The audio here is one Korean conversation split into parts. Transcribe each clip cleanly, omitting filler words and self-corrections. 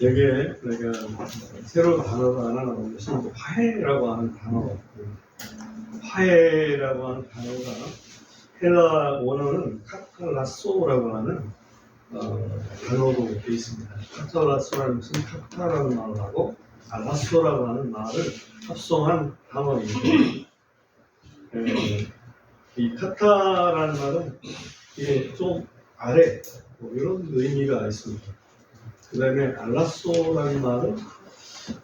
여기에 내가 새로 단어가 하나 나온 것이 화해라고 하는 단어. 화해라고 하는 단어가 헬라 원어는 카탈라소라고 하는 단어로 되어 있습니다. 카탈라소라는 것은 카타라는 말하고 알라소라고 하는 말을 합성한 단어입니다. 이 카타라는 말은 이게 좀 아래 이런 의미가 있습니다. 그 다음에 알라소라는 말은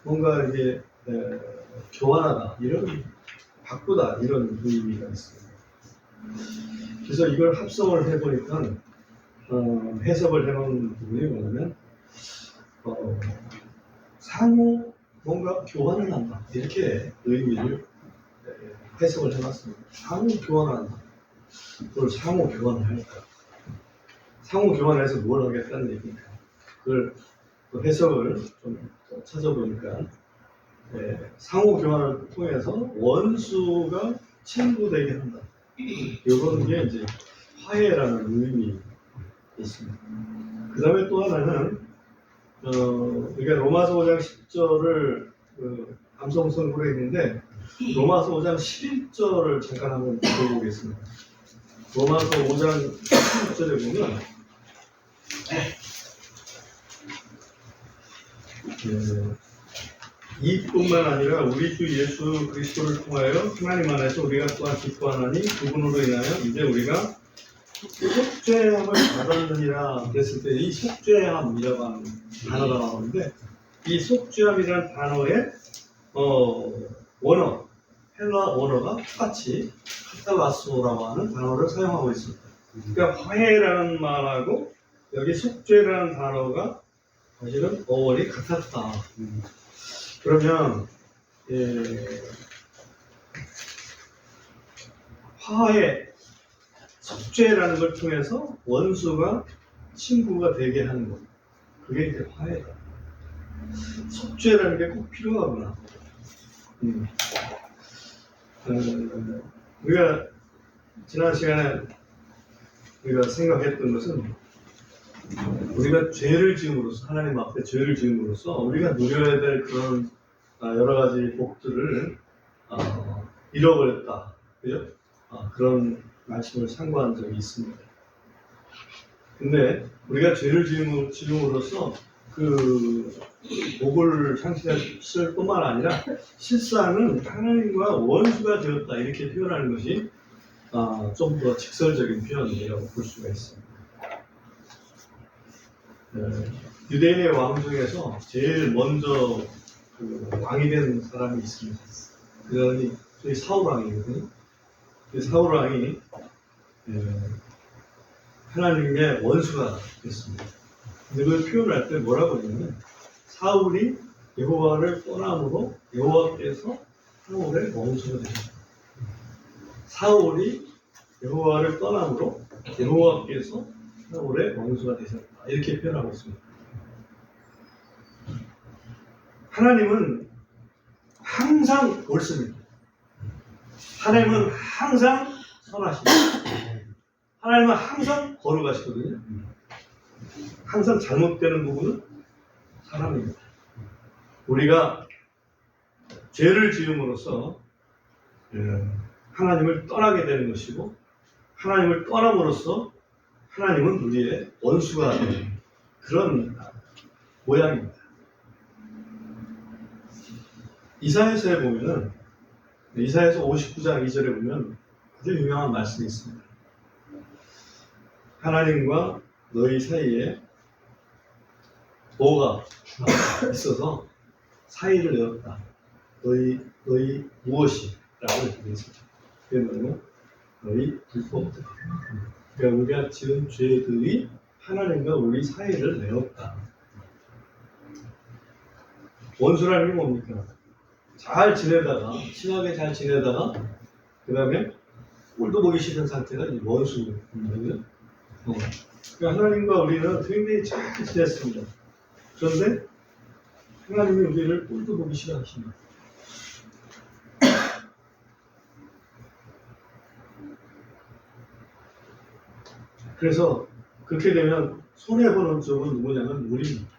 뭔가 이게 교환하다, 이런 바꾸다, 이런 의미가 있습니다. 그래서 이걸 합성을 해보니까 해석을 해놓은 부분이 뭐냐면 상호 뭔가 교환을 한다, 이렇게 의미를 해석을 해놨습니다. 상호 교환을 한다. 그걸 상호 교환을 할까? 상호 교환을 해서 뭘 하겠다는 얘기입니까? 그걸 해석을 좀 찾아보니까 상호 교환을 통해서 원수가 친구 되게 한다. 이런 게 이제 화해라는 의미 있습니다. 그 다음에 또 하나는 우리가 로마서 5장 10절을 감성성구로 했는데 로마서 5장 11절을 잠깐 한번 읽어보겠습니다. 로마서 5장 11절에 보면 이뿐만 아니라 우리 주 예수 그리스도를 통하여 하나님 안에서 우리가 또한 기뻐하나니 그분으로 인하여 이제 우리가 속죄함을 받았느니라 그랬을 때 이 속죄함이라고 하는 단어가 나오는데 이 속죄함이라는 단어의 원어, 헬라 원어가 똑같이 카탈라소라고 하는 단어를 사용하고 있습니다. 그러니까 화해라는 말하고 여기 속죄라는 단어가 사실은 어원이 같았다. 그러면 화해, 속죄라는 걸 통해서 원수가 친구가 되게 하는 것, 그게 이제 화해다. 속죄라는 게 꼭 필요하구나. 우리가 지난 시간에 우리가 생각했던 것은 우리가 죄를 지음으로써, 하나님 앞에 죄를 지음으로써 우리가 누려야 될 그런 여러 가지 복들을 잃어버렸다. 그죠? 그런 말씀을 상고한 적이 있습니다. 근데 우리가 죄를 지음으로써 그 복을 상실했을 뿐만 아니라 실상은 하나님과 원수가 되었다, 이렇게 표현하는 것이 좀 더 직설적인 표현이라고 볼 수가 있습니다. 유대인의 왕 중에서 제일 먼저 그 왕이 된 사람이 있습니다. 그 사람이 저희 사울 왕이거든요. 그 사울 왕이 하나님의 원수가 됐습니다. 근데 그걸 표현할 때 뭐라고 하냐면 사울이 여호와를 떠남으로 여호와께서 사울의 원수가 되셨다. 사울이 여호와를 떠남으로 여호와께서 사울의 원수가 되셨다, 이렇게 표현하고 있습니다. 하나님은 항상 옳습니다. 하나님은 항상 선하십니다. 하나님은 항상 거룩하시거든요. 항상 잘못되는 부분은 사람입니다. 우리가 죄를 지음으로써 하나님을 떠나게 되는 것이고, 하나님을 떠남으로써 하나님은 우리의 원수가 되는 그런 모양입니다. 이사야서에 보면은, 이사야서 59장 2절에 보면 아주 유명한 말씀이 있습니다. 하나님과 너희 사이에 뭐가 있어서 사이를 내었다. 너희 무엇이? 라고 되어 있습니다. 그게 뭐냐면 너희 불법들. 그러니까 우리가 지은 죄들이 하나님과 우리 사이를 내었다. 원수라는 게 뭡니까? 잘 지내다가, 친하게 잘 지내다가, 그 다음에 꼴도 보기 싫은 상태가 원수거든요. 그러니까 하나님과 우리는 굉장히 잘 지냈습니다. 그런데 하나님이 우리를 꼴도 보기 싫어하십니다. 그래서 그렇게 되면 손해보는 쪽은 누구냐면 우리입니다.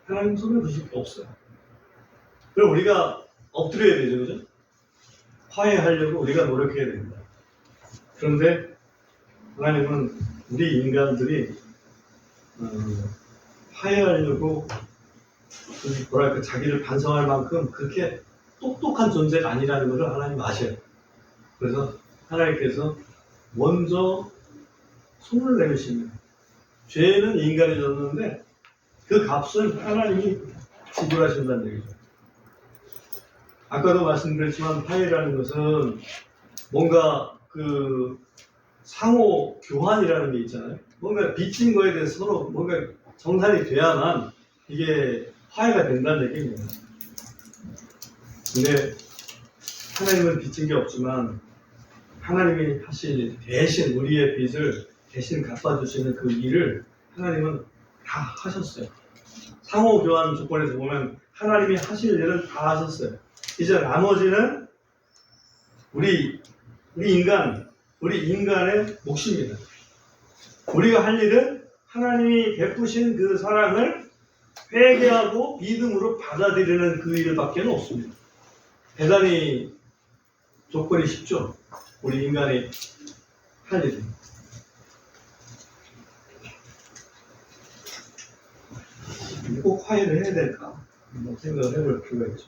하나님 손을 드실 게 없어요. 그럼 우리가 엎드려야 되죠, 그죠? 화해하려고 우리가 노력해야 됩니다. 그런데 하나님은 우리 인간들이 화해하려고 뭐랄까 자기를 반성할 만큼 그렇게 똑똑한 존재가 아니라는 것을 하나님 아셔요. 그래서 하나님께서 먼저 손을 내미십니다. 죄는 인간이 졌는데 그 값을 하나님이 지불하신다는 얘기죠. 아까도 말씀드렸지만 화해라는 것은 뭔가 그 상호 교환이라는 게 있잖아요. 뭔가 빚진 거에 대해서 서로 뭔가 정산이 돼야만 이게 화해가 된다는 얘기입니다. 근데 하나님은 빚진 게 없지만 하나님이 하실 대신 우리의 빚을 대신 갚아주시는 그 일을 하나님은 다 하셨어요. 상호 교환 조건에서 보면 하나님이 하실 일은 다 하셨어요. 이제 나머지는 우리 인간의 몫입니다. 우리가 할 일은 하나님이 베푸신 그 사랑을 회개하고 믿음으로 받아들이는 그 일밖에 없습니다. 대단히 조건이 쉽죠. 우리 인간이 할 일은. 꼭 화해를 해야 될까? 생각을 해볼 필요가 있죠.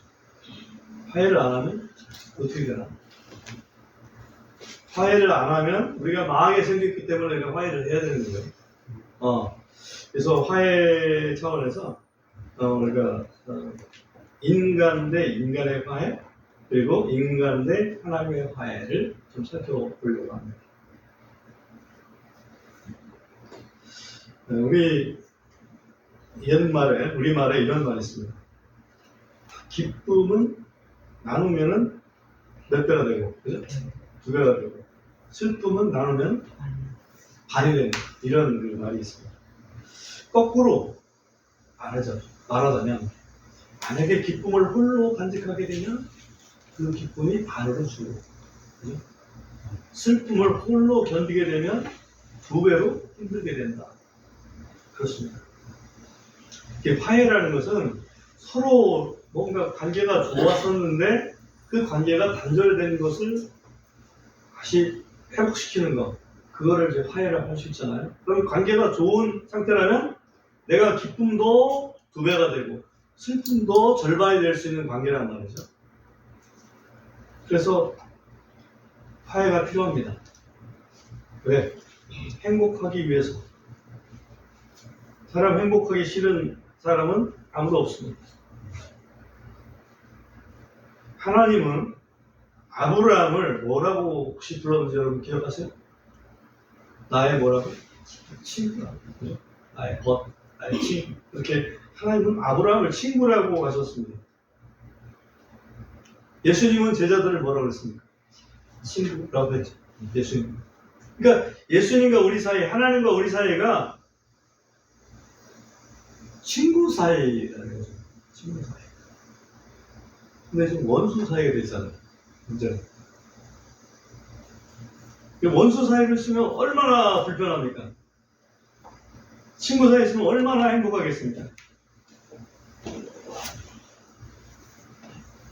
화해를 안 하면 어떻게 되나? 화해를 안 하면 우리가 망하게 생겼기 때문에 우리가 화해를 해야 되는 거예요. 그래서 화해 차원에서 우리가 인간 대 인간의 화해 그리고 인간 대 하나님의 화해를 좀 살펴보려고 합니다. 우리말에 이런 말이 있습니다. 기쁨은 나누면은 몇 배가 되고, 그죠? 2배가 되고, 슬픔은 나누면 반이 되는 이런 그 말이 있습니다. 거꾸로 말하자면 만약에 기쁨을 홀로 간직하게 되면 그 기쁨이 반으로 줄고, 그죠? 슬픔을 홀로 견디게 되면 2배로 힘들게 된다. 그렇습니다. 이게 화해라는 것은 서로 뭔가 관계가 좋았었는데 그 관계가 단절된 것을 다시 회복시키는 것, 그거를 이제 화해라고 할 수 있잖아요. 그럼 관계가 좋은 상태라면 내가 기쁨도 2배가 되고 슬픔도 절반이 될 수 있는 관계란 말이죠. 그래서 화해가 필요합니다. 왜? 행복하기 위해서. 사람 행복하기 싫은 사람은 아무도 없습니다. 하나님은 아브라함을 뭐라고 혹시 불렀는지 여러분 기억하세요? 나의 뭐라고? 친구라고. 그죠? 나의 벗, 나의 친구. 이렇게 하나님은 아브라함을 친구라고 하셨습니다. 예수님은 제자들을 뭐라고 했습니까? 친구라고 했죠. 예수님. 그러니까 예수님과 우리 사이, 하나님과 우리 사이가 친구 사이라는 거죠. 친구 사이. 근데 지금 원수 사이가 되잖아요. 문제는. 원수 사이를 쓰면 얼마나 불편합니까? 친구 사이에 있으면 얼마나 행복하겠습니까?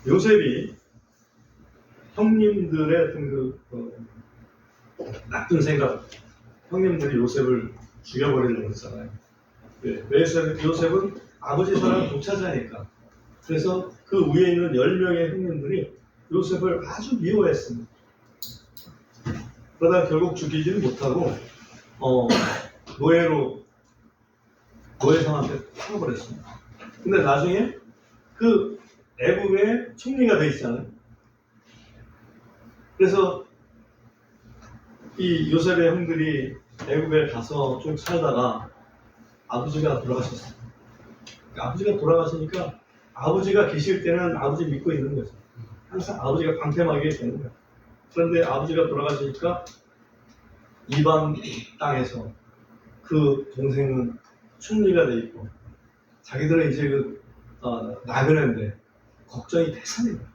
요셉이 형님들의 어떤 나쁜 생각, 형님들이 요셉을 죽여버리려고 했잖아요. 왜 요셉은 아버지 사랑 독차지하니까. 그래서 그 위에 있는 10명의 형님들이 요셉을 아주 미워했습니다. 그러다 결국 죽이지는 못하고 노예상한테 팔아버렸습니다. 근데 나중에 그 애국의 총리가 돼 있잖아요. 그래서 이 요셉의 형들이 애국에 가서 쭉 살다가 아버지가 돌아가셨어요. 아버지가 돌아가시니까 아버지가 계실 때는 아버지 믿고 있는 거죠. 항상 아버지가 방패막이 되는 거예요. 그런데 아버지가 돌아가시니까 이방 땅에서 그 동생은 총리가 돼 있고 자기들은 이제 나그네인데 걱정이 태산입니다.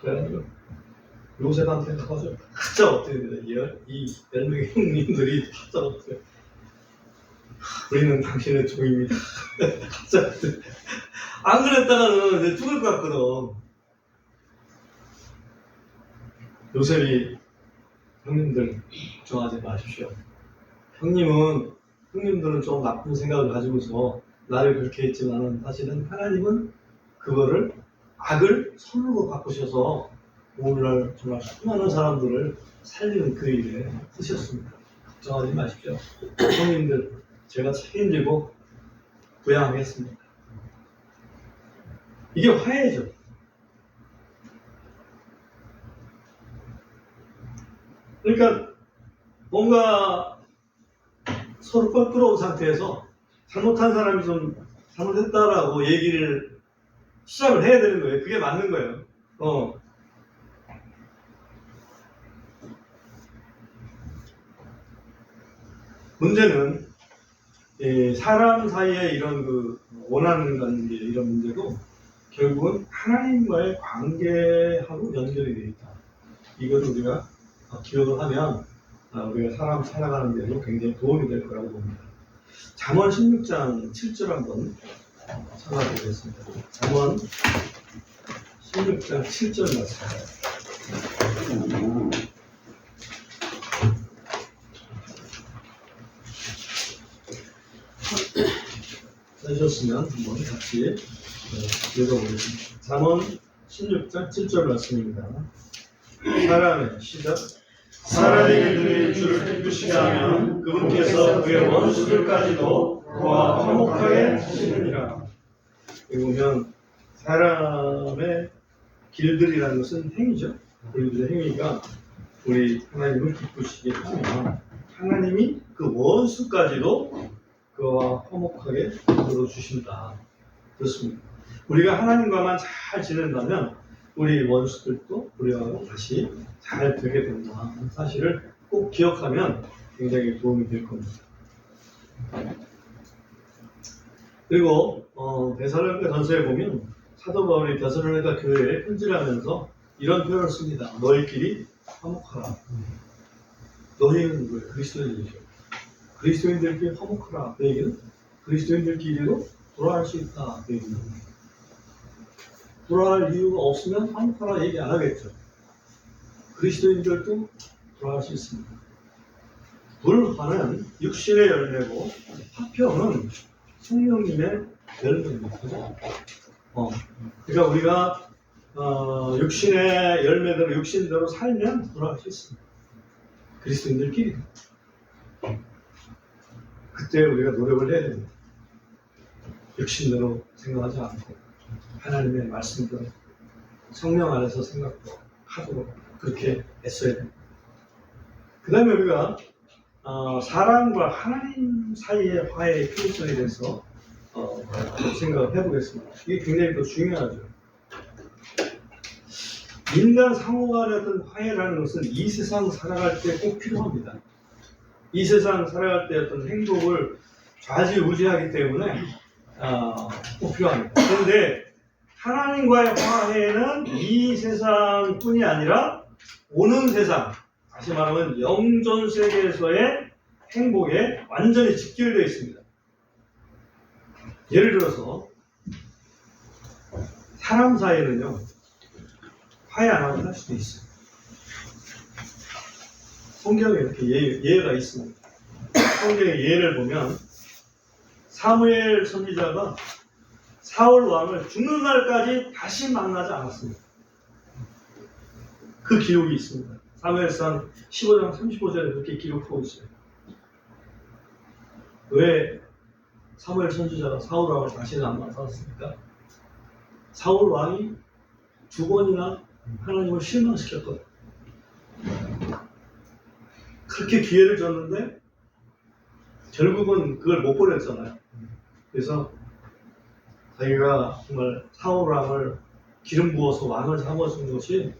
그래가지고 요셉한테 가서 진짜 어떻게 돼요? 이 10명의 형님들이 진짜 어떻게 우리는 당신의 종입니다. 안 그랬다가는 이제 죽을 것 같거든. 요셉이 형님들 걱정하지 마십시오. 형님들은 좀 나쁜 생각을 가지고서 나를 그렇게 했지만은 사실은 하나님은 그거를 악을 선으로 바꾸셔서 오늘날 정말 수많은 사람들을 살리는 그 일에 쓰셨습니다. 걱정하지 마십시오. 형님들 제가 책임지고 부양하겠습니다. 이게 화해죠. 그러니까 뭔가 서로 껄끄러운 상태에서 잘못한 사람이 좀 잘못했다라고 얘기를 시작을 해야 되는 거예요. 그게 맞는 거예요. 문제는 사람 사이에 이런 그 원하는 관계 이런 문제도 결국은 하나님과의 관계하고 연결이 되어 있다. 이걸 우리가 기억을 하면 우리가 사람 살아가는 데도 굉장히 도움이 될 거라고 봅니다. 잠언 16장 7절 한번 찾아보겠습니다. 잠언 16장 7절 말씀. 찾으셨으면 한번 같이 읽어보겠습니다. 잠언 16장 7절 말씀입니다. 사람의 시작. 사람의 길들이 주를 기쁘시게 하면 그분께서 그의 원수들까지도 그와 화목하게 하시느니라. 여기 보면 사람의 길들이라는 것은 행위죠. 우리들의 행위가 우리 하나님을 기쁘시게 하면 하나님이 그 원수까지도 그와 화목하게 만들어 주신다. 그렇습니다. 우리가 하나님과만 잘 지낸다면 우리 원수들도 우리와 다시 잘 되게 된다. 사실을 꼭 기억하면 굉장히 도움이 될 겁니다. 그리고 데살로니가 전서에 보면 사도 바울이 데살로니가 교회에 편지를 하면서 이런 표현을 씁니다. 너희끼리 화목하라. 너희는 왜 그리스도인이죠. 그리스도인들끼리 화목하라. 그 얘기는 그리스도인들끼리도 돌아갈 수 있다. 그 얘기는 돌아갈 이유가 없으면 화목하라 얘기 안 하겠죠. 그리스도인들도 돌아갈 수 있습니다. 불화는 육신의 열매고 화평은 성령님의 열매입니다. 그러니까 우리가 육신의 열매대로 육신대로 살면 돌아갈 수 있습니다. 그리스도인들끼리. 그때 우리가 노력을 해야 됩니다. 육신대로 생각하지 않고 하나님의 말씀대로 성령 안에서 생각하도록 그렇게 애써야 됩니다. 그 다음에 우리가 사람과 하나님 사이의 화해의 필요성에 대해서 생각을 해보겠습니다. 이게 굉장히 더 중요하죠. 인간 상호 간의 어떤 화해라는 것은 이 세상 살아갈 때 꼭 필요합니다. 이 세상 살아갈 때 어떤 행복을 좌지우지하기 때문에 꼭 필요합니다. 그런데 하나님과의 화해는 이 세상뿐이 아니라 오는 세상, 다시 말하면 영전 세계에서의 행복에 완전히 직결되어 있습니다. 예를 들어서 사람 사이는요 화해 안 하고 살 수도 있어요. 성경에 이렇게 예가 있습니다. 성경의 예를 보면 사무엘 선지자가 사울 왕을 죽는 날까지 다시 만나지 않았습니다. 그 기록이 있습니다. 사무엘상 15장 35절에 그렇게 기록하고 있어요. 왜 사무엘 선지자가 사울 왕을 다시는 안 만났습니까? 사울 왕이 2번이나 하나님을 실망시켰거든요. 그렇게 기회를 줬는데 결국은 그걸 못 보냈잖아요. 그래서 자기가 정말 사울 왕을 기름 부어서 왕을 삼아준 것이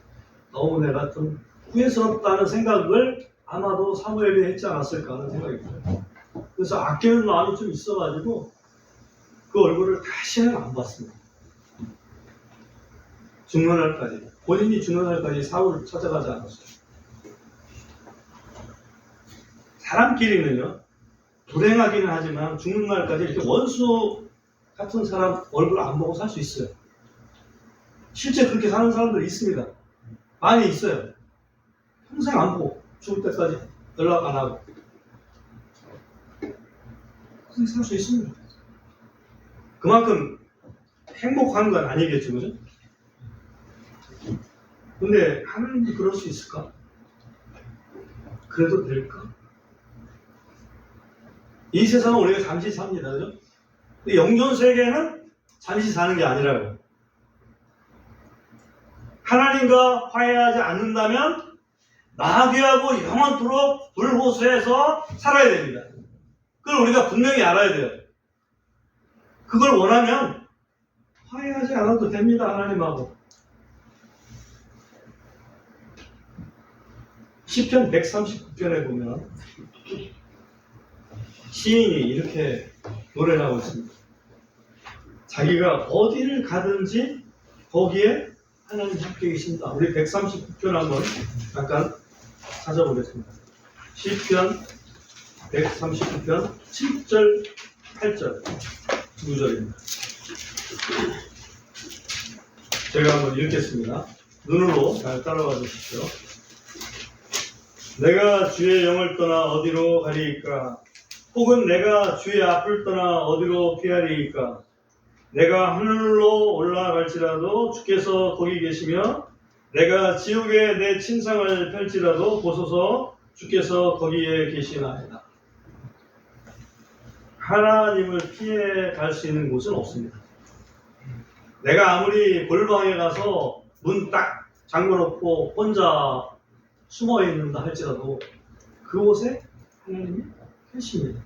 너무 내가 좀 후회스럽다는 생각을 아마도 사무엘이 했지 않았을까 하는 생각이 들어요. 그래서 아끼는 마음이 좀 있어가지고 그 얼굴을 다시는 안 봤습니다. 죽는 날까지, 본인이 죽는 날까지 사울을 찾아가지 않았어요. 사람끼리는요 불행하기는 하지만 죽는 날까지 이렇게 원수 같은 사람 얼굴 안 보고 살 수 있어요. 실제 그렇게 사는 사람들 있습니다. 많이 있어요. 평생 안 보고 죽을 때까지 연락 안 하고 그렇게 살 수 있습니다. 그만큼 행복한 건 아니겠죠, 그죠? 근데 하나님도 그럴 수 있을까? 그래도 될까? 이 세상은 우리가 잠시 삽니다, 그죠? 근데 영존 세계는 잠시 사는 게 아니라고요. 하나님과 화해하지 않는다면 마귀하고 영원토록 불호소해서 살아야 됩니다. 그걸 우리가 분명히 알아야 돼요. 그걸 원하면 화해하지 않아도 됩니다, 하나님하고. 시편 139편에 보면 시인이 이렇게 노래를 하고 있습니다. 자기가 어디를 가든지 거기에 하나님 함께 계신다. 우리 139편 한번 잠깐 찾아보겠습니다. 시편 139편 7절, 8절 두 구절입니다. 제가 한번 읽겠습니다. 눈으로 잘 따라와 주십시오. 내가 주의 영을 떠나 어디로 가리이까? 혹은 내가 주의 앞을 떠나 어디로 피하리이까? 내가 하늘로 올라갈지라도 주께서 거기 계시며 내가 지옥에 내 침상을 펼지라도 보소서 주께서 거기에 계시나이다. 하나님을 피해 갈 수 있는 곳은 없습니다. 내가 아무리 골방에 가서 문 딱 잠궈놓고 혼자 숨어 있는다 할지라도 그곳에 하나님이 계십니다.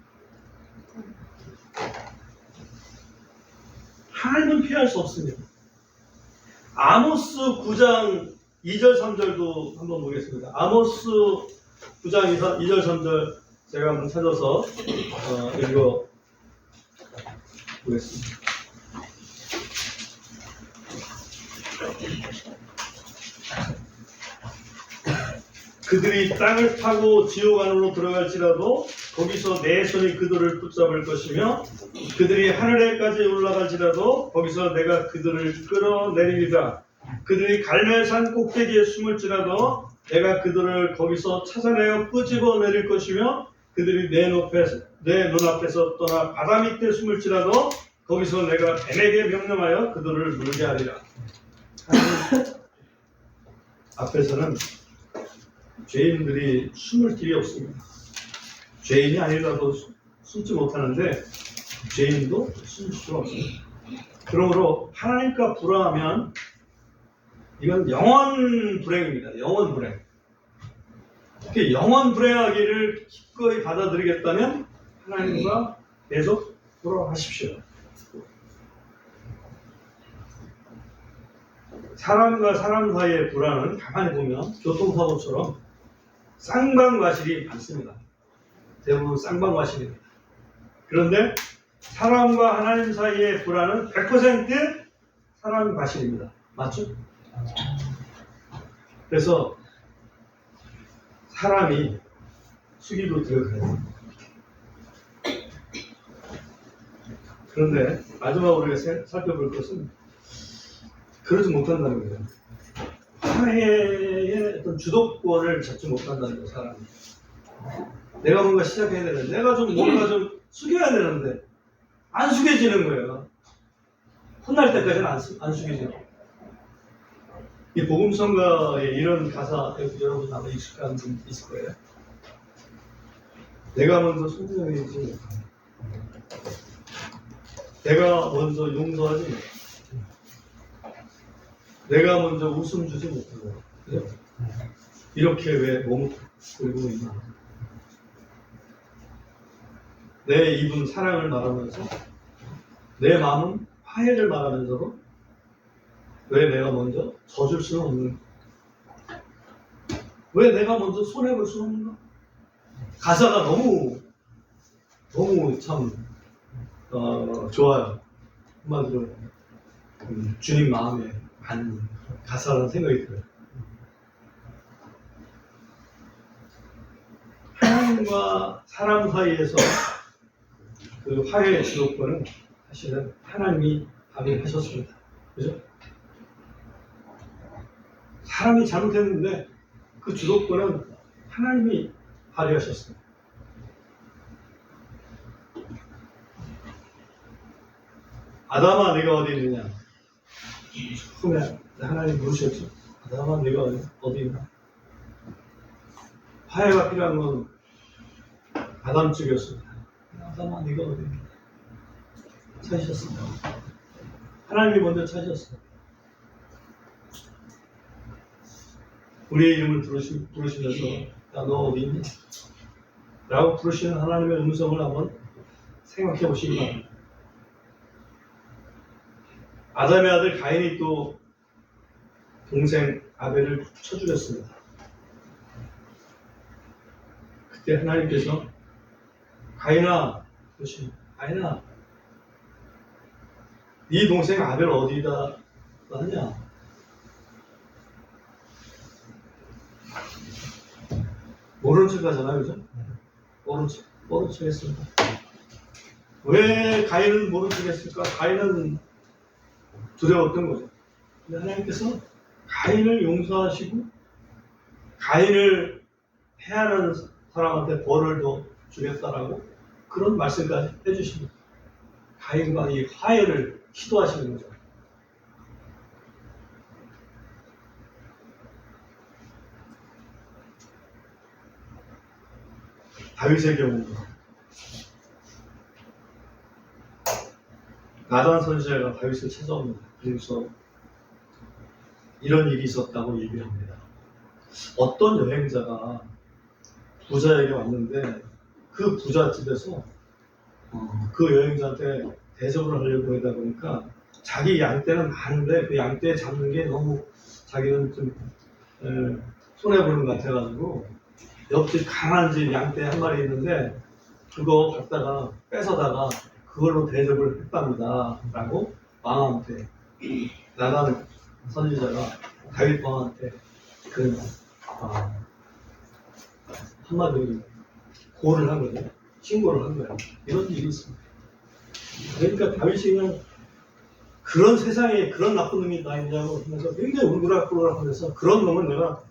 하나님은 피할 수 없습니다. 아모스 9장 2절 3절도 한번 보겠습니다. 아모스 9장 2절 3절 제가 한번 찾아서 읽어 보겠습니다. 그들이 땅을 타고 지옥 안으로 들어갈지라도 거기서 내 손이 그들을 붙잡을 것이며 그들이 하늘에까지 올라갈지라도 거기서 내가 그들을 끌어내리리라. 그들이 갈멜산 꼭대기에 숨을지라도 내가 그들을 거기서 찾아내어 끄집어내릴 것이며 그들이 내 눈앞에서 떠나 바다 밑에 숨을지라도 거기서 내가 뱀에게 명령하여 그들을 물게 하리라. 하나님 앞에서는 죄인들이 숨을 길이 없습니다. 죄인이 아니라도 숨지 못하는데 죄인도 숨을 수가 없습니다. 그러므로 하나님과 불화하면 이건 영원 불행입니다. 영원 불행. 이렇게 영원 불행하기를 기꺼이 받아들이겠다면 하나님과 계속 불화하십시오. 사람과 사람 사이의 불화는 가만히 보면 교통사고처럼 쌍방과실이 많습니다. 대부분 쌍방과실입니다. 그런데 사람과 하나님 사이의 불화는 100% 사람 과실입니다. 맞죠? 그래서 사람이 숙이고 들어가요. 그런데 마지막으로 우리가 살펴볼 것은 그러지 못한다는 거예요. 화해의 어떤 주도권을 잡지 못한다는 거예요, 사람이. 내가 뭔가 시작해야 되는데, 내가 좀 뭔가 좀 숙여야 되는데, 안 숙여지는 거예요. 혼날 때까지는 안 숙여져요. 이 복음성가에 이런 가사, 여러분 아마 익숙한 분 있을 거예요. 내가 먼저 소통하지 못하고, 내가 먼저 용서하지 못하고, 내가 먼저 웃음 주지 못하고, 이렇게 왜 몸을 끌고 있나? 내 입은 사랑을 말하면서 내 마음은 화해를 말하면서도 왜 내가 먼저 져줄 수는 없는가? 왜 내가 먼저 손해볼 수는 없는가? 가사가 너무 참 좋아요. 한마디로 주님 마음에 안 가사라는 생각이 들어요. 하나님과 사람 사이에서 그 화해의 주도권은 사실은 하나님이 발휘하셨습니다. 그죠? 사람이 잘못했는데 그 주도권은 하나님이 발휘하셨습니다. 아담아 네가 어디 있느냐? 처음에 하나님 부르셨죠. 아담아 네가 어디 있나? 화해가 필요한 건 아담 쪽이었습니다. 아담아 네가 어디 있나? 찾으셨습니다. 하나님이 먼저 찾으셨어요. 우리의 이름을 부르시면서 야 너 어디 있니? 라고 부르시는 하나님의 음성을 한번 생각해 보시기 바랍니다. 아담의 아들 가인이 또 동생 아벨을 쳐 죽였습니다. 그때 하나님께서 가인아, 가인아, 네 동생 아벨 어디다 하냐? 모른 척 하잖아요, 그죠? 모른 척 했습니다. 왜 가인은 모른 척 했을까? 가인은 두려웠던 거죠. 근데 하나님께서 가인을 용서하시고 가인을 해하는 사람한테 벌을 더 주겠다라고 그런 말씀까지 해주십니다. 가인과 이 화해를 시도하시는 거죠. 다윗의 경우도 나단 선지자가 다윗을 찾아옵니다. 그래서 이런 일이 있었다고 얘기를 합니다. 어떤 여행자가 부자에게 왔는데 그 부자 집에서 그 여행자한테 대접을 하려고 하다 보니까 자기 양떼는 많은데 그 양떼 잡는 게 너무 자기는 좀 손해보는 것 같아가지고 옆집 강한 집 양떼 한 마리 있는데 그거 갖다가 뺏어다가 그걸로 대접을 했답니다 라고 왕한테 나단 선지자가 다윗 왕한테 그 한마디로 고를 한 거죠. 신고를 한 거예요. 이런 일이 있습니다. 그러니까 다윗이 그냥 그런 세상에 그런 나쁜 놈이 다 있냐고 하면서 굉장히 울그락불그락 하면서 그런 놈을 내가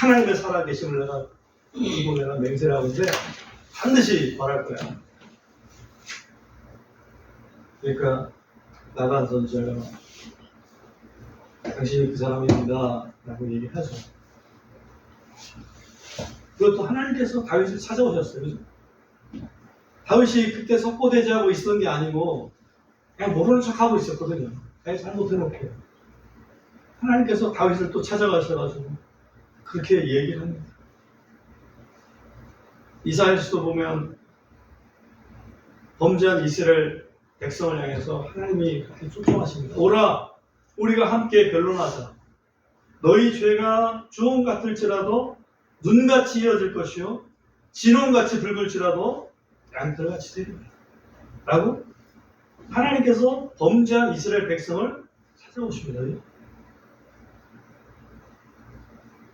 하나님의 살아계심을 내가 이고 내가 맹세를 하는데 반드시 말할 거야. 그러니까 나단 선지자가 당신이 그 사람입니다 라고 얘기하죠. 그것도 하나님께서 다윗을 찾아오셨어요. 그죠? 다윗이 그때 석고대죄하고 있었던 게 아니고 그냥 모르는 척하고 있었거든요. 그냥 잘못해놓고 하나님께서 다윗을 또 찾아가셔가지고 그렇게 얘기를 합니다. 이사야서도 보면 범죄한 이스라엘 백성을 향해서 하나님이 그렇게 초청하십니다. 오라 우리가 함께 변론하자. 너희 죄가 주홍 같을지라도 눈같이 이어질 것이요 진홍같이 붉을지라도 양털같이 되리라 라고 하나님께서 범죄한 이스라엘 백성을 찾아오십니다.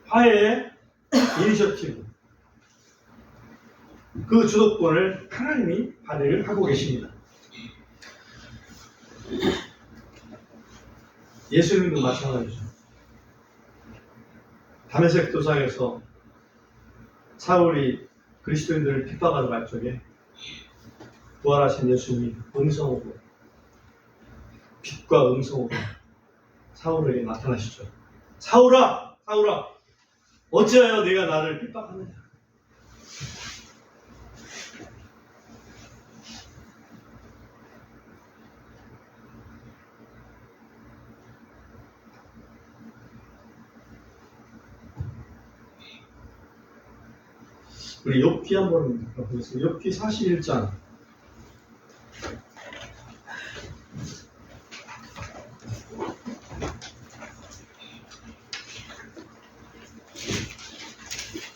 화해의 이니셔티브 그 주도권을 하나님이 발휘를 하고 계십니다. 예수님도 마찬가지죠. 다메섹 도상에서 사울이 그리스도인들을 핍박하는 말쪽에 부활하신 예수님이 음성으로 빛과 음성으로 사울에게 나타나시죠. 사울아! 사울아! 어찌하여 네가 나를 핍박하느냐? 우리 욥기 한번 보겠습니다. 욥기 41장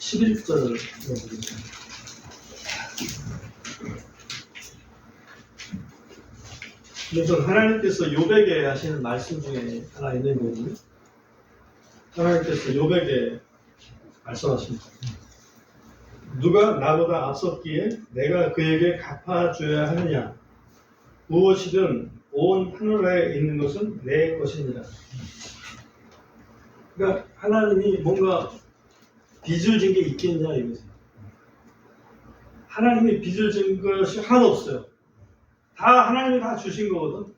11절을 보겠습니다. 그래서 하나님께서 욥에게 하시는 말씀 중에 하나 있는 거거든요. 하나님께서 욥에게 말씀하십니다. 누가 나보다 앞섰기에 내가 그에게 갚아줘야 하느냐. 무엇이든 온 하늘에 있는 것은 내 것이니라. 그러니까 하나님이 뭔가 빚을 진 게 있겠냐 이거지. 하나님이 빚을 진 것이 하나도 없어요. 다 하나님이 다 주신 거거든.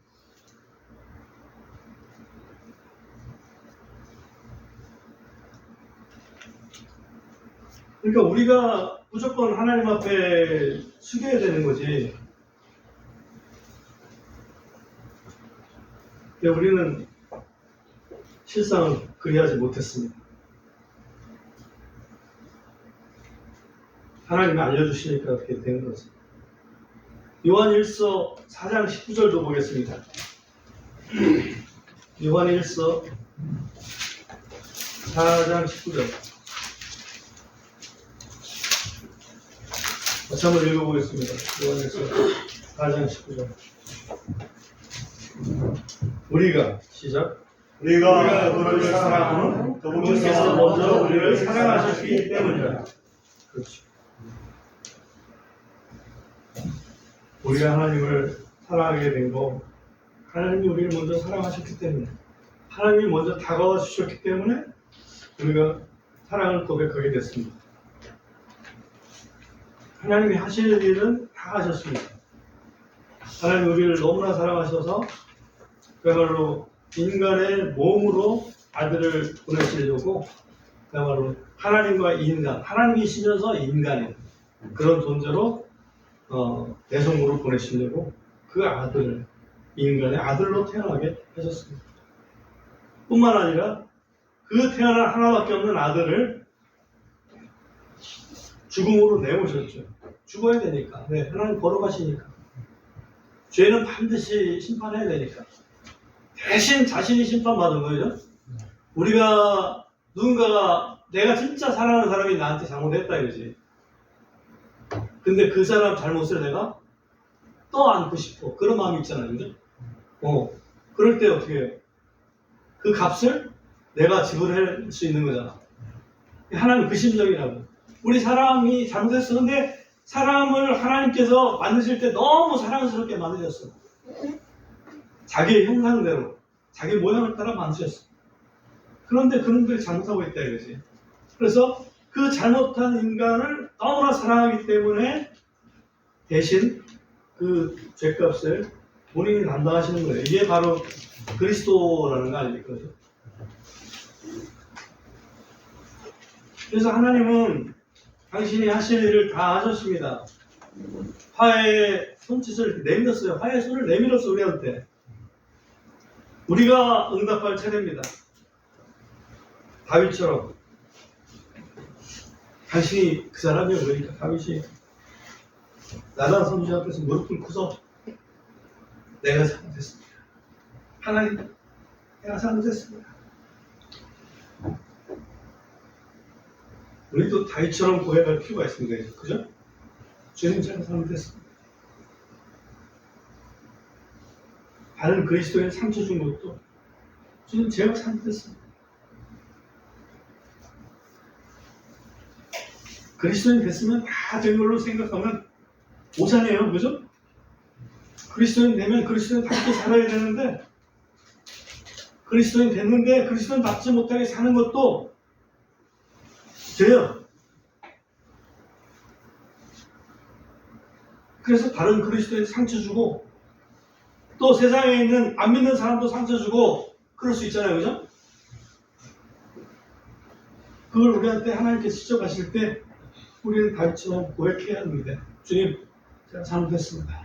그러니까 우리가 무조건 하나님 앞에 숙여야 되는 거지. 근데 우리는 실상은 그리하지 못했습니다. 하나님이 알려주시니까 그렇게 되는 거지. 요한일서 4장 19절도 보겠습니다. 요한일서 4장 19절. 다시 한번 읽어보겠습니다. 요한일서 4장 19절. 우리가 시작. 우리가 그를 사랑하는 그분께서 먼저 우리를 사랑하셨기 때문이다. 그렇죠. 우리가 하나님을 사랑하게 된 거, 하나님이 우리를 먼저 사랑하셨기 때문에, 하나님이 먼저 다가와 주셨기 때문에 우리가 사랑을 고백하게 됐습니다. 하나님이 하실 일은 다 하셨습니다. 하나님 우리를 너무나 사랑하셔서 그야말로 인간의 몸으로 아들을 보내시려고 그야말로 하나님과 인간, 하나님이시면서 인간인 그런 존재로 대성으로 보내시려고 그 아들을 인간의 아들로 태어나게 하셨습니다. 뿐만 아니라 그 태어난 하나밖에 없는 아들을 죽음으로 내모셨죠. 죽어야 되니까. 네, 하나님 거룩하시니까. 죄는 반드시 심판해야 되니까. 대신 자신이 심판받은 거죠. 우리가 누군가가 내가 진짜 사랑하는 사람이 나한테 잘못했다 이거지. 근데 그 사람 잘못을 내가 떠안고 싶어. 그런 마음이 있잖아요. 그죠? 그럴 때 어떻게 해요? 그 값을 내가 지불할 수 있는 거잖아. 하나님 그 심정이라고. 우리 사람이 잘못했어. 근데 사람을 하나님께서 만드실 때 너무 사랑스럽게 만드셨어. 자기의 형상대로, 자기 모양을 따라 만드셨어. 그런데 그놈들이 잘못하고 있다 이거지. 그래서 그 잘못한 인간을 너무나 사랑하기 때문에 대신 그 죄값을 본인이 담당하시는 거예요. 이게 바로 그리스도라는 거 아닙니까? 그래서 하나님은 당신이 하실 일을 다 하셨습니다. 화해의 손짓을 내밀었어요. 화해의 손을 내밀었어 우리한테. 우리가 응답할 차례입니다. 다윗처럼. 당신이 그 사람이요. 그러니까 다윗이 나단 선지 앞에서 무릎 꿇고서 내가 잘못했습니다. 하나님, 내가 잘못했습니다. 우리도 다윗처럼 고백할 필요가 있습니다. 그죠? 주님, 제가 잘못했습니다. 다른 그리스도인 상처 준 것도 주님, 제가 잘못했습니다. 그리스도인 됐으면 다 된 걸로 생각하면 오산이에요. 그죠? 그리스도인 되면 그리스도인답게 살아야 되는데 그리스도인 됐는데 그리스도인답지 못하게 사는 것도 돼요. 그래서 다른 그리스도인 상처 주고 또 세상에 있는 안 믿는 사람도 상처 주고 그럴 수 있잖아요. 그죠? 그걸 우리한테 하나님께서 지적하실 때 우리는 다윗처럼 고백해야 합니다. 주님, 제가 잘못했습니다.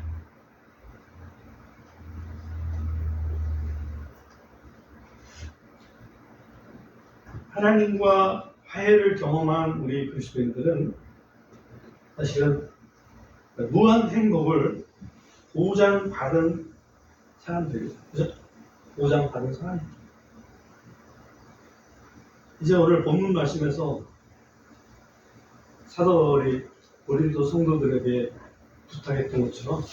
하나님과 화해를 경험한 우리 그리스도인들은 사실은 무한 행복을 보장받은 사람들이죠. 그죠? 보장받은 사람입니다. 이제 오늘 본문 말씀에서 사도 바울이 고린도 성도들에게 부탁했던 것처럼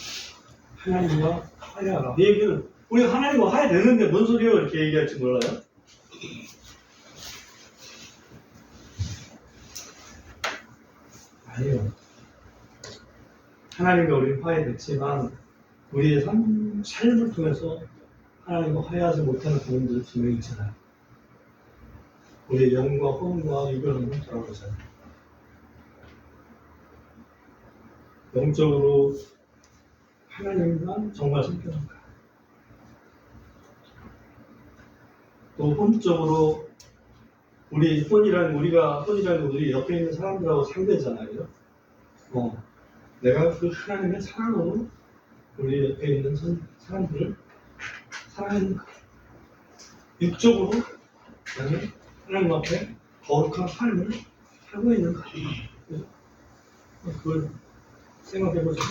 하나님과 화해하라. 이 얘기는 우리가 하나님과 화해되는데 뭔 소리예요? 이렇게 얘기할지 몰라요. 아니요. 하나님과 우리 화해됐지만 우리의 삶을 통해서 하나님과 화해하지 못하는 부분들이 분명히 있잖아요. 우리의 영과 혼과 이별하는 것처럼 그러잖아요. 영적으로 하나님과 정말 성격한가? 또 혼적으로 우리가 혼이라는 우리 옆에 있는 사람들하고 상대잖아요. 내가 그 하나님의 사랑으로 우리 옆에 있는 사람들을 사랑하는가? 육적으로 나는 하나님 앞에 거룩한 삶을 살고 있는가? 그걸 생각해보죠.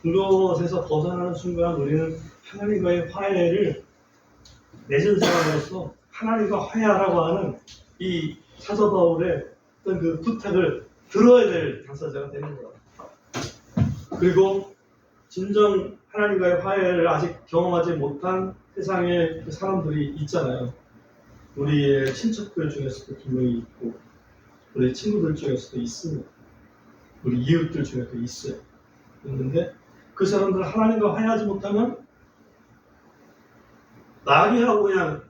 그것에서 벗어나는 순간 우리는 하나님과의 화해를 맺은 사람으로서 하나님과 화해하라고 하는 이 사도 바울의 어떤 그 부탁을 들어야 될 당사자가 되는 거예요. 그리고 진정 하나님과의 화해를 아직 경험하지 못한 세상의 그 사람들이 있잖아요. 우리의 친척들 중에서도 분명히 있고, 우리 친구들 중에서도 있습니다. 우리 이웃들 중에도 있어요. 있는데 그 사람들은 하나님과 화해하지 못하면 나귀하고 그냥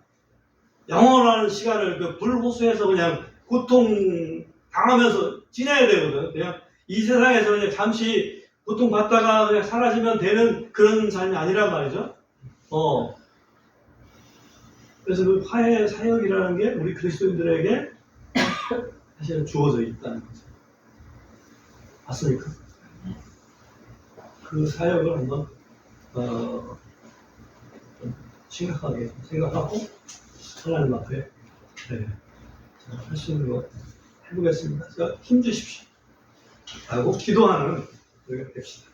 영원한 시간을 그 불호수에서 그냥 고통 당하면서 지내야 되거든. 그냥 이 세상에서 그냥 잠시 고통받다가 그냥 사라지면 되는 그런 삶이 아니란 말이죠. 그래서 그 화해 사역이라는 게 우리 그리스도인들에게 사실은 주어져 있다는 거죠. 맞습니까? 그 사역을 한번 좀 심각하게 생각하고 하나님 앞에 할 수 있는 거 해보겠습니다. 제가 힘주십시오. 하고 기도하는 우리가 됩시다.